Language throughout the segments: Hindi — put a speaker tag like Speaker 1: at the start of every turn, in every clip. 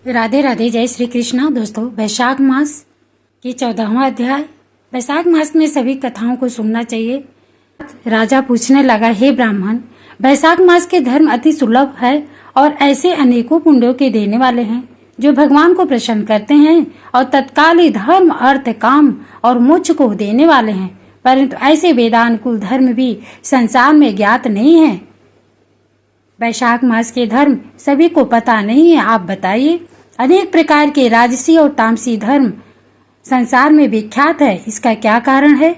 Speaker 1: राधे राधे, जय श्री कृष्णा। दोस्तों, वैशाख मास की 14वां अध्याय। वैशाख मास में सभी कथाओं को सुनना चाहिए। राजा पूछने लगा, हे ब्राह्मण, वैशाख मास के धर्म अति सुलभ है और ऐसे अनेकों पुण्यों के देने वाले हैं जो भगवान को प्रसन्न करते हैं और तत्काल ही धर्म, अर्थ, काम और मोक्ष को देने वाले हैं। परंतु ऐसे वेदानुकूल धर्म भी संसार में ज्ञात नहीं है। वैशाख मास के धर्म सभी को पता नहीं है, आप बताइए। अनेक प्रकार के राजसी और तामसी धर्म संसार में विख्यात है, इसका क्या कारण है?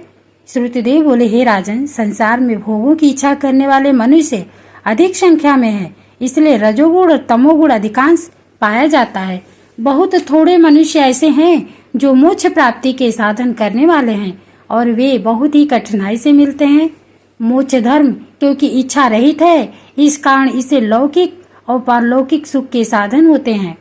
Speaker 1: श्रुतदेव बोले, हे राजन, संसार में भोगों की इच्छा करने वाले मनुष्य अधिक संख्या में है, इसलिए रजोगुण और तमोगुण अधिकांश पाया जाता है। बहुत थोड़े मनुष्य ऐसे हैं जो मोक्ष प्राप्ति के साधन करने वाले हैं और वे बहुत ही कठिनाई से मिलते हैं। मोक्ष धर्म क्योंकि इच्छा रहित है, इस कारण इसे लौकिक और पारलौकिक सुख के साधन होते हैं।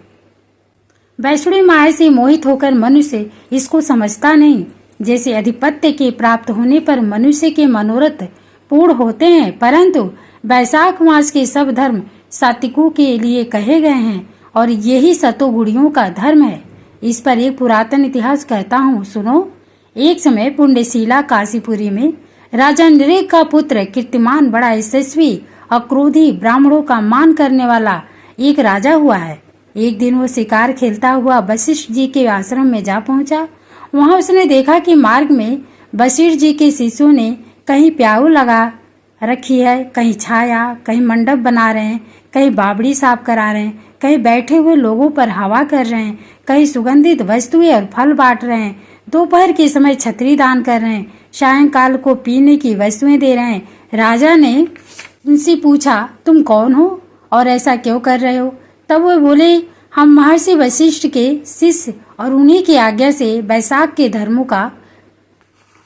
Speaker 1: वैष्णवी माया से मोहित होकर मनुष्य इसको समझता नहीं। जैसे अधिपत्य के प्राप्त होने पर मनुष्य के मनोरथ पूर्ण होते हैं, परंतु वैशाख मास के सब धर्म सात्विकों के लिए कहे गए हैं और यही सतोगुणियों का धर्म है। इस पर एक पुरातन इतिहास कहता हूँ, सुनो। एक समय पुण्यशीला काशीपुरी में राजा नरेक का पुत्र कीर्तिमान, बड़ा यशस्वी और क्रोधी, ब्राह्मणों का मान करने वाला एक राजा हुआ है। एक दिन वो शिकार खेलता हुआ वशिष्ठ जी के आश्रम में जा पहुंचा। वहां उसने देखा कि मार्ग में वशिष्ठ जी के शिष्यों ने कहीं प्याऊ लगा रखी है, कहीं छाया, कहीं मंडप बना रहे हैं, कहीं बावड़ी साफ करा रहे हैं, कहीं बैठे हुए लोगों पर हवा कर रहे हैं, कहीं सुगंधित वस्तुएं और फल बांट रहे हैं, दोपहर के समय छतरी दान कर रहे हैं, सायंकाल को पीने की वस्तुएं दे रहे हैं। राजा ने उनसे पूछा, तुम कौन हो और ऐसा क्यों कर रहे हो? तब वो बोले, हम महर्षि वशिष्ठ के शिष्य और उन्हीं की आज्ञा से वैशाख के धर्मों का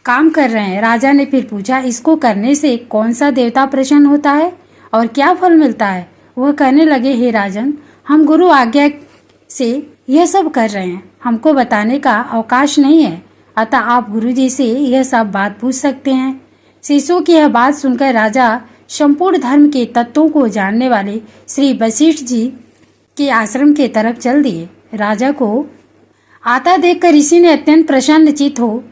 Speaker 1: काम कर रहे हैं। राजा ने फिर पूछा, इसको करने से कौन सा देवता प्रसन्न होता है और क्या फल मिलता है? वह कहने लगे, हे राजन, हम गुरु आज्ञा से यह सब कर रहे हैं, हमको बताने का अवकाश नहीं है, अतः आप गुरुजी से यह सब बात पूछ सकते हैं। शिष्यों की यह बात सुनकर राजा संपूर्ण धर्म के तत्वों को जानने वाले श्री वशिष्ठ जी के आश्रम के तरफ चल दिए। राजा को आता देखकर ऋषि ने अत्यंत प्रसन्नचित्त हो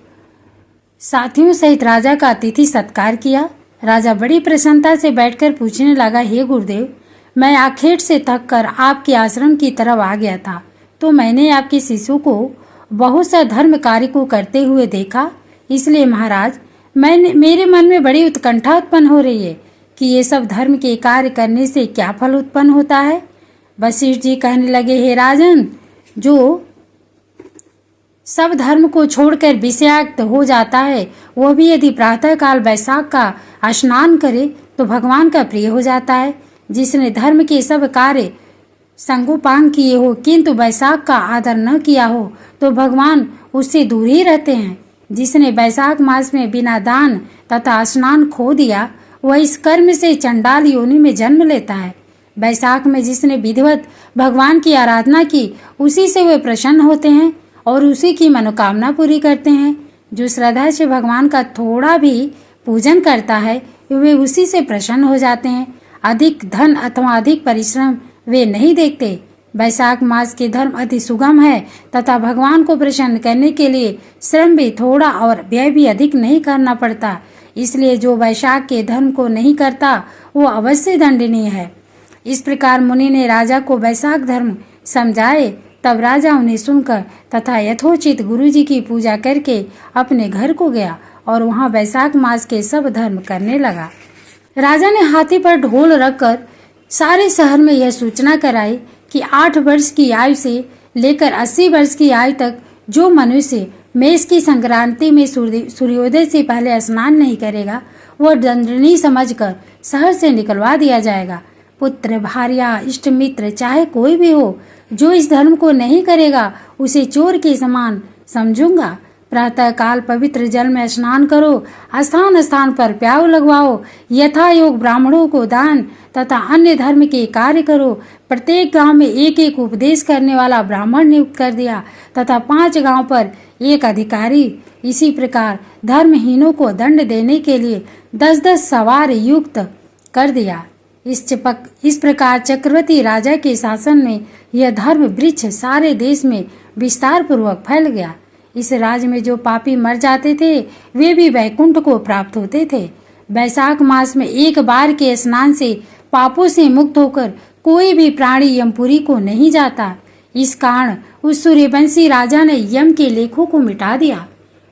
Speaker 1: साथियों सहित राजा का अतिथि सत्कार किया। राजा बड़ी प्रसन्नता से बैठकर पूछने लगा, हे गुरुदेव, मैं आखेट से थक कर आपके आश्रम की तरफ आ गया था, तो मैंने आपके शिष्यों को बहुत सा धर्म कार्य को करते हुए देखा। इसलिए महाराज, मेरे मन में बड़ी उत्कंठा उत्पन्न हो रही है कि ये सब धर्म के कार्य करने से क्या फल उत्पन्न होता है। वशिष्ठ जी कहने लगे, हे राजन, जो सब धर्म को छोड़कर विषयाक्त हो जाता है, वह भी यदि प्रातः काल वैशाख का स्नान करे तो भगवान का प्रिय हो जाता है। जिसने धर्म के सब कार्य संगोपांग किए हो किंतु वैशाख का आदर न किया हो तो भगवान उससे दूर ही रहते हैं। जिसने वैशाख मास में बिना दान तथा स्नान खो दिया, वह इस कर्म से चंडाल योनि में जन्म लेता है। वैशाख में जिसने विधिवत भगवान की आराधना की, उसी से वे प्रसन्न होते हैं और उसी की मनोकामना पूरी करते हैं। जो श्रद्धा से भगवान का थोड़ा भी पूजन करता है, वे उसी से प्रसन्न हो जाते हैं। अधिक धन अथवा अधिक परिश्रम वे नहीं देखते। वैशाख मास के धर्म अति सुगम है तथा भगवान को प्रसन्न करने के लिए श्रम भी थोड़ा और व्यय भी अधिक नहीं करना पड़ता। इसलिए जो वैशाख के धर्म को नहीं करता, वो अवश्य दंडनीय है। इस प्रकार मुनि ने राजा को वैशाख धर्म समझाए। तब राजा उन्हें सुनकर तथा यथोचित गुरुजी की पूजा करके अपने घर को गया और वहां वैशाख मास के सब धर्म करने लगा। राजा ने हाथी पर ढोल रखकर सारे शहर में यह सूचना कराई कि 8 वर्ष की आयु से लेकर 80 वर्ष की आयु तक जो मनुष्य मेष की संक्रांति में सूर्योदय से पहले स्नान नहीं करेगा, वह दंडनीय समझकर शहर से निकलवा दिया जाएगा। पुत्र, भार्या, इष्ट मित्र, चाहे कोई भी हो, जो इस धर्म को नहीं करेगा, उसे चोर के समान समझूंगा। प्रातः काल पवित्र जल में स्नान करो, स्थान स्थान पर प्याऊ लगवाओ, यथा योग ब्राह्मणों को दान तथा अन्य धर्म के कार्य करो। प्रत्येक गांव में एक एक उपदेश करने वाला ब्राह्मण नियुक्त कर दिया तथा 5 गांव पर एक अधिकारी। इसी प्रकार धर्महीनों को दंड देने के लिए 10-10 सवार युक्त कर दिया। इस प्रकार चक्रवर्ती राजा के शासन में यह धर्म वृक्ष सारे देश में विस्तार पूर्वक फैल गया। इस राज्य में जो पापी मर जाते थे वे भी वैकुंठ को प्राप्त होते थे। वैशाख मास में एक बार के स्नान से पापों से मुक्त होकर कोई भी प्राणी यमपुरी को नहीं जाता। इस कारण उस सूर्यवंशी राजा ने यम के लेखों को मिटा दिया।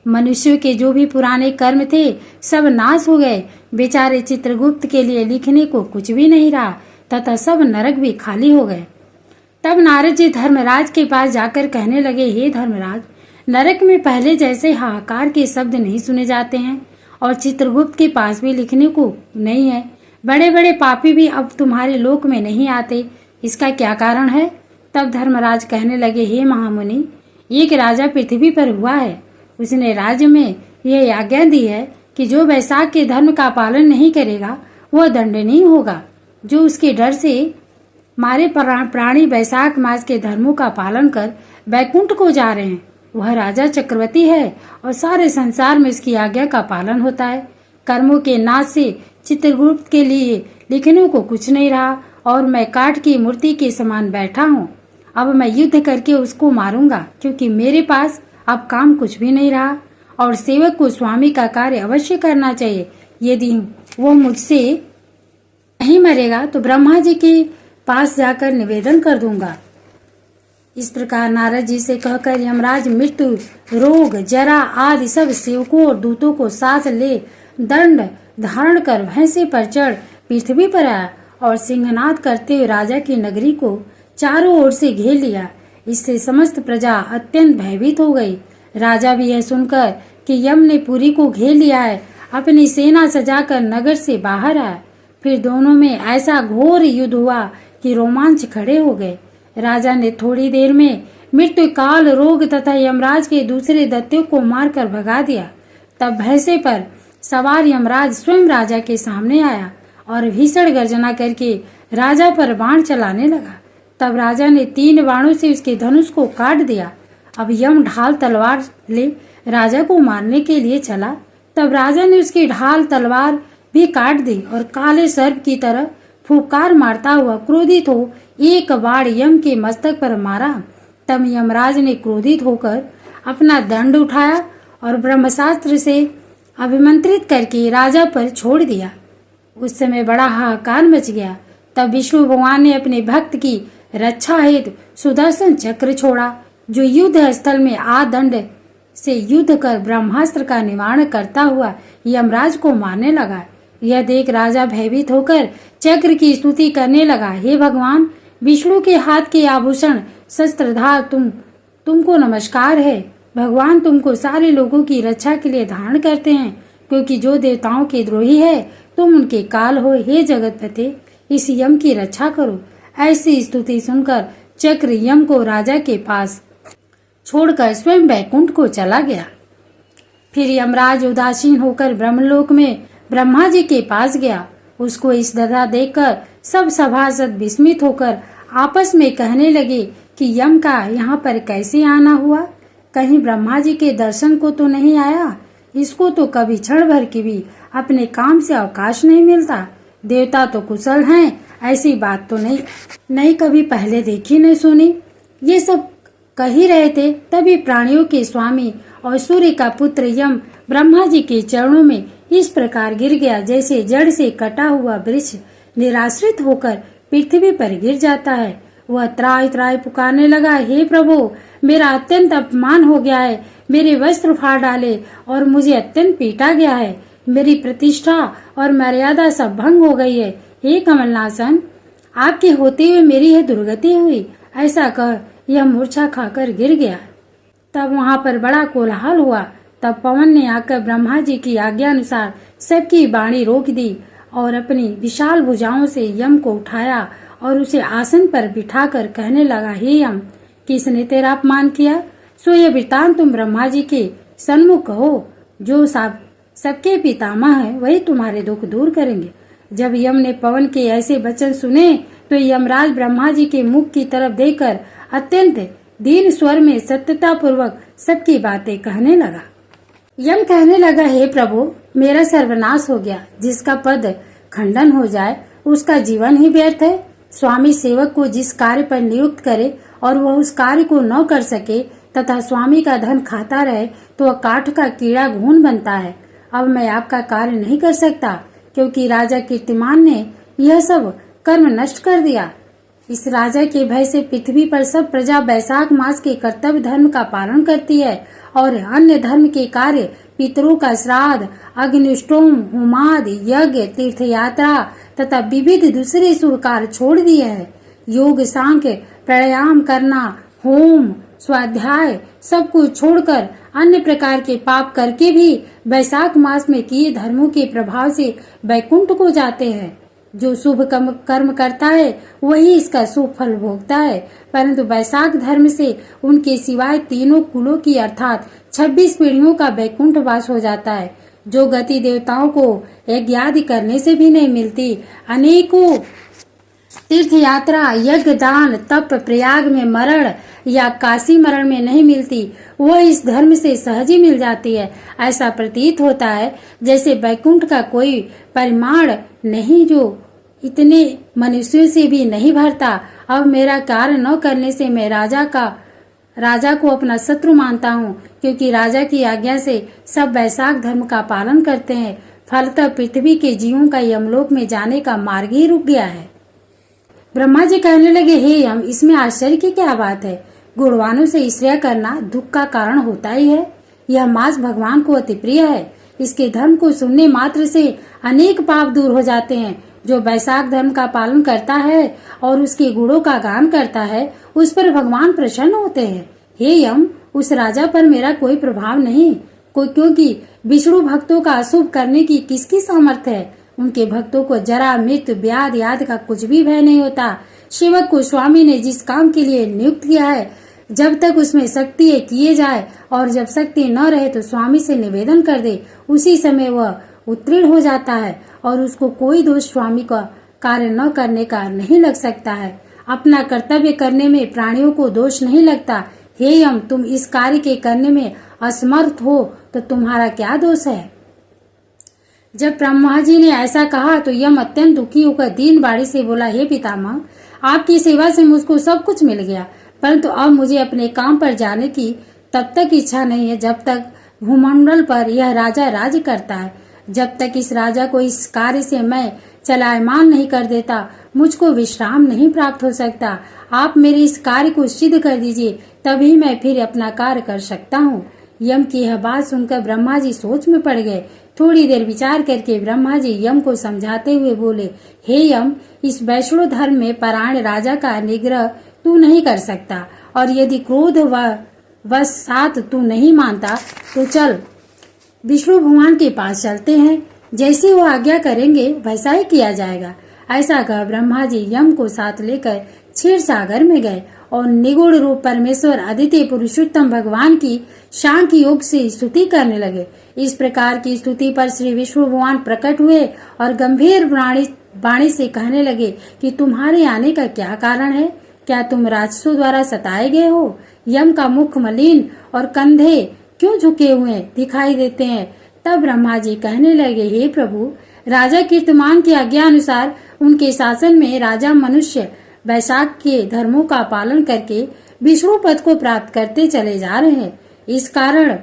Speaker 1: मनुष्यों के जो भी पुराने कर्म थे सब नाश हो गए। बेचारे चित्रगुप्त के लिए लिखने को कुछ भी नहीं रहा तथा सब नरक भी खाली हो गए। तब नारद जी धर्मराज के पास जाकर कहने लगे, हे धर्मराज, नरक में पहले जैसे हाहाकार के शब्द नहीं सुने जाते हैं और चित्रगुप्त के पास भी लिखने को नहीं है। बड़े बड़े पापी भी अब तुम्हारे लोक में नहीं आते, इसका क्या कारण है? तब धर्मराज कहने लगे, हे महामुनि, एक राजा पृथ्वी पर हुआ है। उसने राज्य में यह आज्ञा दी है कि जो वैशाख के धर्म का पालन नहीं करेगा वह दंडनीय होगा। जो उसके डर से मारे प्राणी वैशाख मास के धर्मों का पालन कर वैकुंठ को जा रहे हैं वह राजा चक्रवर्ती है और सारे संसार में इसकी आज्ञा का पालन होता है। कर्मों के नाश से चित्रगुप्त के लिए लिखने को कुछ नहीं रहा और मैं काठ की मूर्ति के समान बैठा हूँ। अब मैं युद्ध करके उसको मारूंगा क्योंकि मेरे पास अब काम कुछ भी नहीं रहा और सेवक को स्वामी का कार्य अवश्य करना चाहिए। यदि वो मुझसे नहीं मरेगा तो ब्रह्मा जी के पास जाकर निवेदन कर दूंगा। इस प्रकार नारद जी से कहकर यमराज मृत्यु, रोग, जरा आदि सब सेवकों और दूतों को साथ ले दंड धारण कर भैंसे पर चढ़ पृथ्वी पर आया और सिंहनाद करते हुए राजा की नगरी को चारों ओर से घेर लिया। इससे समस्त प्रजा अत्यंत भयभीत हो गई। राजा भी यह सुनकर कि यम ने पुरी को घेर लिया है अपनी सेना सजाकर नगर से बाहर आया। फिर दोनों में ऐसा घोर युद्ध हुआ कि रोमांच खड़े हो गए। राजा ने थोड़ी देर में मृत्यु, काल, रोग तथा यमराज के दूसरे दैत्यों को मारकर भगा दिया। तब भैंसे पर सवार यमराज स्वयं राजा के सामने आया और भीषण गर्जना करके राजा पर बाण चलाने लगा। तब राजा ने 3 बाणों से उसके धनुष को काट दिया। अब यम ढाल तलवार ले राजा को मारने के लिए चला। तब राजा ने उसकी ढाल तलवार भी काट दी और काले सर्प की तरह फुफकार मारता हुआ क्रोधित हो एक बाण यम के मस्तक पर मारा। तब यमराज ने क्रोधित होकर अपना दंड उठाया और ब्रह्मशास्त्र से अभिमंत्रित करके राजा पर छोड़ दिया। उस समय बड़ा हाहाकार मच गया। तब विष्णु भगवान ने अपने भक्त की रक्षा हेतु सुदर्शन चक्र छोड़ा जो युद्ध स्थल में आदंड से युद्ध कर ब्रह्मास्त्र का निवारण करता हुआ यमराज को मारने लगा। यह देख राजा भयभीत होकर चक्र की स्तुति करने लगा, हे भगवान, विष्णु के हाथ के आभूषण शस्त्रधार तुमको नमस्कार है। भगवान तुमको सारे लोगों की रक्षा के लिए धारण करते हैं क्योंकि जो देवताओं के द्रोही है तुम उनके काल हो। हे जगतपते, इस यम की रक्षा करो। ऐसी स्तुति सुनकर चक्र यम को राजा के पास छोड़कर स्वयं वैकुंठ को चला गया। फिर यमराज उदासीन होकर ब्रह्मलोक में ब्रह्मा जी के पास गया। उसको इस दशा देखकर सब सभासद विस्मित होकर आपस में कहने लगे कि यम का यहाँ पर कैसे आना हुआ? कहीं ब्रह्मा जी के दर्शन को तो नहीं आया? इसको तो कभी क्षण भर की भी अपने काम से अवकाश नहीं मिलता। देवता तो कुशल हैं, ऐसी बात तो नहीं कभी पहले देखी नहीं सुनी। ये सब कह ही रहे थे तभी प्राणियों के स्वामी और सूर्य का पुत्र यम ब्रह्मा जी के चरणों में इस प्रकार गिर गया जैसे जड़ से कटा हुआ वृक्ष निराश्रित होकर पृथ्वी पर गिर जाता है। वह त्राय त्राय पुकारने लगा, हे प्रभु, मेरा अत्यंत अपमान हो गया है। मेरे वस्त्र फाड़ डाले और मुझे अत्यंत पीटा गया है। मेरी प्रतिष्ठा और मर्यादा सब भंग हो गई है। हे कमलनासन, आपके होते हुए मेरी यह दुर्गति हुई। ऐसा कह यह मूर्छा खाकर गिर गया। तब वहां पर बड़ा कोलाहल हुआ। तब पवन ने आकर ब्रह्मा जी की आज्ञा अनुसार सबकी वाणी रोक दी और अपनी विशाल भुजाओं से यम को उठाया और उसे आसन पर बिठाकर कहने लगा, हे यम, किसने तेरा अपमान किया? सो यह वृतांत तुम ब्रह्मा जी के सन्मुख कहो। जो सबके पितामह है वही तुम्हारे दुख दूर करेंगे। जब यम ने पवन के ऐसे वचन सुने तो यमराज ब्रह्मा जी के मुख की तरफ देखकर अत्यंत दीन स्वर में सत्यता पूर्वक सबकी बातें कहने लगा। यम कहने लगा, हे प्रभु, मेरा सर्वनाश हो गया। जिसका पद खंडन हो जाए उसका जीवन ही व्यर्थ है। स्वामी सेवक को जिस कार्य पर नियुक्त करे और वह उस कार्य को न कर सके तथा स्वामी का धन खाता रहे तो वह काठ का कीड़ा घून बनता है। अब मैं आपका कार्य नहीं कर सकता क्योंकि राजा कीर्तिमान ने यह सब कर्म नष्ट कर दिया। इस राजा के भय से पृथ्वी पर सब प्रजा बैसाख मास के कर्तव्य धर्म का पालन करती है और अन्य धर्म के कार्य पितरों का श्राद्ध, अग्निष्टोम, होमादि, यज्ञ, तीर्थ यात्रा तथा विविध दूसरे शुभ कार्य छोड़ दिए हैं। योग, सांख्य, प्राणायाम करना, होम, स्वाध्याय सब कुछ छोड़कर अन्य प्रकार के पाप करके भी बैसाख मास में किए धर्मों के प्रभाव से बैकुंठ को जाते हैं। जो शुभ कर्म करता है वही इसका शुभ फल भोगता है, परंतु बैसाख धर्म से उनके सिवाय तीनों कुलों की अर्थात 26 पीढ़ियों का बैकुंठ वास हो जाता है, जो गति देवताओं को यज्ञ करने से भी नहीं मिलती। अनेकों तीर्थ यात्रा, यज्ञ, दान, तप, प्रयाग में मरण या काशी मरण में नहीं मिलती, वह इस धर्म से सहज ही मिल जाती है। ऐसा प्रतीत होता है जैसे बैकुंठ का कोई परिमाण नहीं, जो इतने मनुष्यों से भी नहीं भरता। अब मेरा कार्य न करने से मैं राजा को अपना शत्रु मानता हूँ, क्योंकि राजा की आज्ञा से सब बैसाख धर्म का पालन करते हैं। फलतः पृथ्वी के जीवों का यमलोक में जाने का मार्ग ही रुक गया है। ब्रह्मा जी कहने लगे, हे यम, इसमें आश्चर्य की क्या बात है? गुणवानों से ईर्ष्या करना दुख का कारण होता ही है। यह मास भगवान को अति प्रिय है। इसके धर्म को सुनने मात्र से अनेक पाप दूर हो जाते हैं। जो बैसाख धर्म का पालन करता है और उसके गुणों का गान करता है, उस पर भगवान प्रसन्न होते हैं। हे यम, उस राजा पर मेरा कोई प्रभाव नहीं, क्योंकि विष्णु भक्तों का अशुभ करने की किसकी सामर्थ्य है? उनके भक्तों को जरा, मृत्यु, व्याधि आदि का कुछ भी भय नहीं होता। सेवक को स्वामी ने जिस काम के लिए नियुक्त किया है, जब तक उसमें शक्ति है किए जाए, और जब शक्ति न रहे तो स्वामी से निवेदन कर दे, उसी समय वह उत्तीर्ण हो जाता है और उसको कोई दोष स्वामी का कार्य न करने का नहीं लग सकता है। अपना कर्तव्य करने में प्राणियों को दोष नहीं लगता। हे यम, तुम इस कार्य के करने में असमर्थ हो तो तुम्हारा क्या दोष है? जब ब्रह्मा जी ने ऐसा कहा तो यम अत्यंत दुखी होकर दीन बाड़ी से बोला, हे पितामह, आपकी सेवा से मुझको सब कुछ मिल गया, परंतु अब मुझे अपने काम पर जाने की तब तक इच्छा नहीं है जब तक भूमंडल पर यह राजा राज करता है। जब तक इस राजा को इस कार्य से मैं चलायमान नहीं कर देता, मुझको विश्राम नहीं प्राप्त हो सकता। आप मेरे इस कार्य को सिद्ध कर दीजिए, तभी मैं फिर अपना कार्य कर सकता हूँ। यम की यह बात सुनकर ब्रह्मा जी सोच में पड़ गए। थोड़ी देर विचार करके ब्रह्मा जी यम को समझाते हुए बोले, हे यम, इस वैष्णव धर्म में परायण राजा का निग्रह तू नहीं कर सकता, और यदि क्रोध व साथ तू नहीं मानता तो चल विष्णु भगवान के पास चलते हैं। जैसे वो आज्ञा करेंगे वैसा ही किया जाएगा। ऐसा कह ब्रह्मा जी यम को साथ लेकर क्षीर सागर में गए और निगुण रूप परमेश्वर आदित्य पुरुषोत्तम भगवान की सांख्य योग से स्तुति करने लगे। इस प्रकार की स्तुति पर श्री विष्णु भगवान प्रकट हुए और गंभीर वाणी से कहने लगे कि तुम्हारे आने का क्या कारण है? क्या तुम राक्षसों द्वारा सताए गए हो? यम का मुख मलिन और कंधे क्यों झुके हुए दिखाई देते हैं? तब ब्रह्मा जी कहने लगे, हे प्रभु, राजा कीर्तिमान की आज्ञा अनुसार उनके शासन में राजा मनुष्य बैसाख के धर्मों का पालन करके विष्णु पद को प्राप्त करते चले जा रहे हैं। इस कारण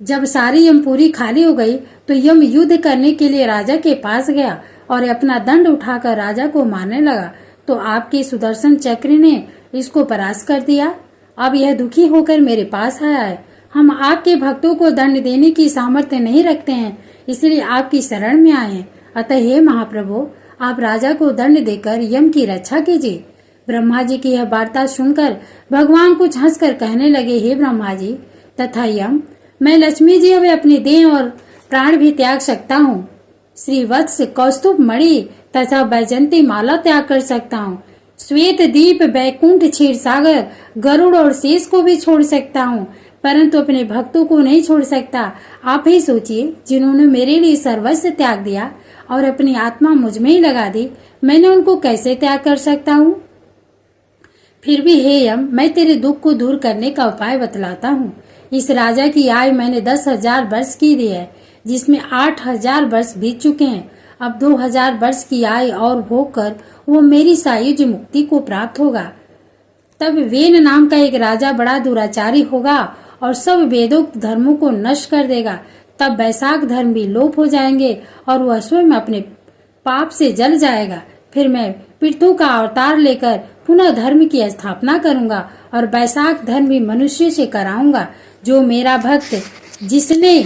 Speaker 1: जब सारी यमपुरी खाली हो गई तो यम युद्ध करने के लिए राजा के पास गया और अपना दंड उठाकर राजा को मारने लगा, तो आपके सुदर्शन चक्र ने इसको परास्त कर दिया। अब यह दुखी होकर मेरे पास आया है। हम आपके भक्तों को दंड देने की सामर्थ्य नहीं रखते हैं, इसलिए आपकी शरण में आए हैं। अतः हे महाप्रभु, आप राजा को दंड देकर यम की रक्षा कीजिए। ब्रह्मा जी की यह वार्ता सुनकर भगवान कुछ हंसकर कहने लगे, हे ब्रह्मा जी तथा यम, मैं लक्ष्मी जी अब अपने देह और प्राण भी त्याग सकता हूँ। श्री वत्स, कौस्तुभ मणि तथा बैजंती माला त्याग कर सकता हूँ। श्वेत दीप, बैकुंठ, क्षीर सागर, गरुड़ और शेष को भी छोड़ सकता हूँ, परंतु अपने भक्तों को नहीं छोड़ सकता। आप ही सोचिए, जिन्होंने मेरे लिए सर्वस्व त्याग दिया और अपनी आत्मा मुझ में ही लगा दी, मैंने उनको कैसे त्याग कर सकता हूँ? फिर भी हे यम, मैं तेरे दुख को दूर करने का उपाय बतलाता हूँ। इस राजा की आयु मैंने 10,000 वर्ष की दी है, जिसमें 8,000 वर्ष बीत चुके हैं। अब 2000 वर्ष की आयु और होकर वो मेरी सायुज मुक्ति को प्राप्त होगा। तब वेन नाम का एक राजा बड़ा दुराचारी होगा और सब वेदोक्त धर्मों को नष्ट कर देगा। तब वैशाख धर्म भी लोप हो जाएंगे और वह स्वयं अपने पाप से जल जाएगा। फिर मैं पृथु का अवतार लेकर पुनः धर्म की स्थापना करूंगा और वैशाख धर्म भी मनुष्य से कराऊंगा। जो मेरा भक्त जिसने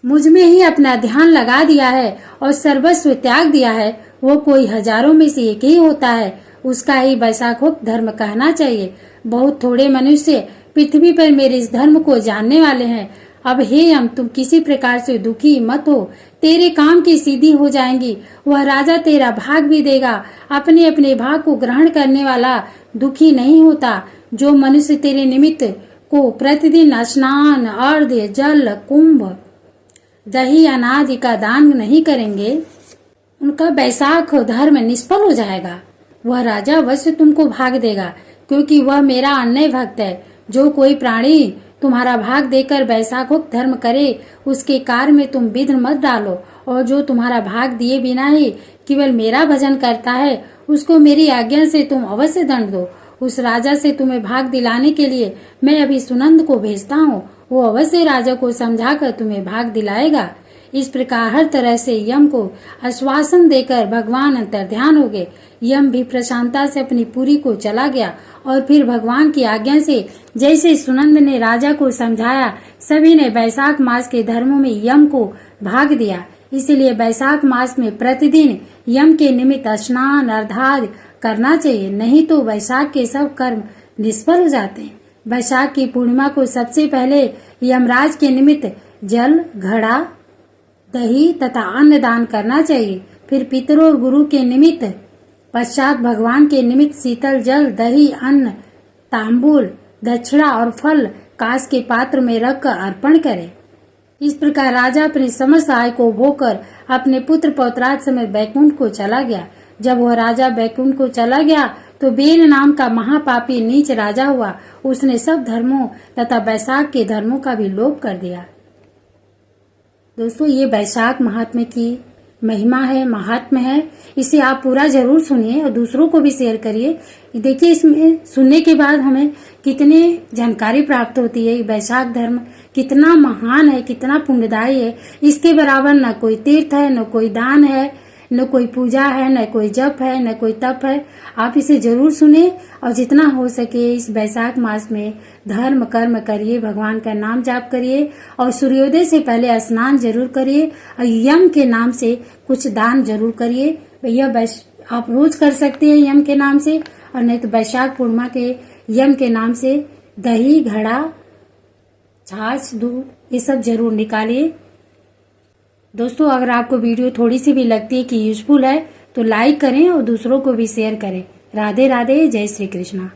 Speaker 1: मुझ में ही अपना ध्यान लगा दिया है और सर्वस्व त्याग दिया है, वो कोई हजारों में से एक ही होता है। उसका ही वैशाखोक्त धर्म कहना चाहिए। बहुत थोड़े मनुष्य पृथ्वी पर मेरे इस धर्म को जानने वाले हैं। अब हे यम, तुम किसी प्रकार से दुखी मत हो, तेरे काम की सीधी हो जाएंगी। वह राजा तेरा भाग भी देगा। अपने अपने भाग को ग्रहण करने वाला दुखी नहीं होता। जो मनुष्य तेरे निमित्त को प्रतिदिन स्नान, अर्घ्य, जल, कुंभ, दही, अनाज का दान नहीं करेंगे, उनका वैशाख धर्म निष्फल हो जाएगा। वह राजा अवश्य तुमको भाग देगा, क्योंकि वह मेरा अन्य भक्त है। जो कोई प्राणी तुम्हारा भाग देकर वैशाखोक्त धर्म करे, उसके कार्य में तुम विघ्न मत डालो। और जो तुम्हारा भाग दिए बिना ही केवल मेरा भजन करता है, उसको मेरी आज्ञा से तुम अवश्य दंड दो। उस राजा से तुम्हें भाग दिलाने के लिए मैं अभी सुनंद को भेजता हूँ। वो अवश्य राजा को समझाकर तुम्हें भाग दिलाएगा। इस प्रकार हर तरह से यम को आश्वासन देकर भगवान अंतर्ध्यान हो गए। यम भी प्रशांतता से अपनी पुरी को चला गया और फिर भगवान की आज्ञा से जैसे सुनंद ने राजा को समझाया, सभी ने वैशाख मास के धर्मों में यम को भाग दिया। इसलिए वैशाख मास में प्रतिदिन यम के निमित्त स्नान, अर्घ्य करना चाहिए, नहीं तो वैशाख के सब कर्म निष्फल हो जाते हैं। वैशाख की पूर्णिमा को सबसे पहले यमराज के निमित्त जल, घड़ा, दही तथा अन्न दान करना चाहिए। फिर पितरों और गुरु के निमित्त पश्चात भगवान के निमित्त शीतल जल, दही, अन्न, तांबूल, दक्षिणा और फल कांच के पात्र में रखकर अर्पण करें। इस प्रकार राजा अपने समस्त आय को भोगकर अपने पुत्र पौत्राद समेत बैकुंठ को चला गया। जब वह राजा बैकुंठ को चला गया तो बेन नाम का महापापी नीच राजा हुआ। उसने सब धर्मों तथा वैशाख के धर्मों का भी लोप कर दिया। दोस्तों, ये वैशाख महात्म्य की महिमा है, महात्म्य है। इसे आप पूरा जरूर सुनिए और दूसरों को भी शेयर करिए। देखिए, इसमें सुनने के बाद हमें कितनी जानकारी प्राप्त होती है। वैशाख धर्म कितना महान है, कितना पुण्यदायी है। इसके बराबर न कोई तीर्थ है, न कोई दान है, न कोई पूजा है, न कोई जप है, न कोई तप है। आप इसे जरूर सुने और जितना हो सके इस वैशाख मास में धर्म कर्म करिए, भगवान का नाम जाप करिए और सूर्योदय से पहले स्नान जरूर करिए और यम के नाम से कुछ दान जरूर करिए। भैया आप रोज कर सकते हैं यम के नाम से, और नहीं तो वैशाख पूर्णिमा के यम के नाम से दही, घड़ा, छाछ, दूध ये सब जरूर निकालिए। दोस्तों, अगर आपको वीडियो थोड़ी सी भी लगती है कि यूजफुल है तो लाइक करें और दूसरों को भी शेयर करें। राधे राधे, जय श्री कृष्णा।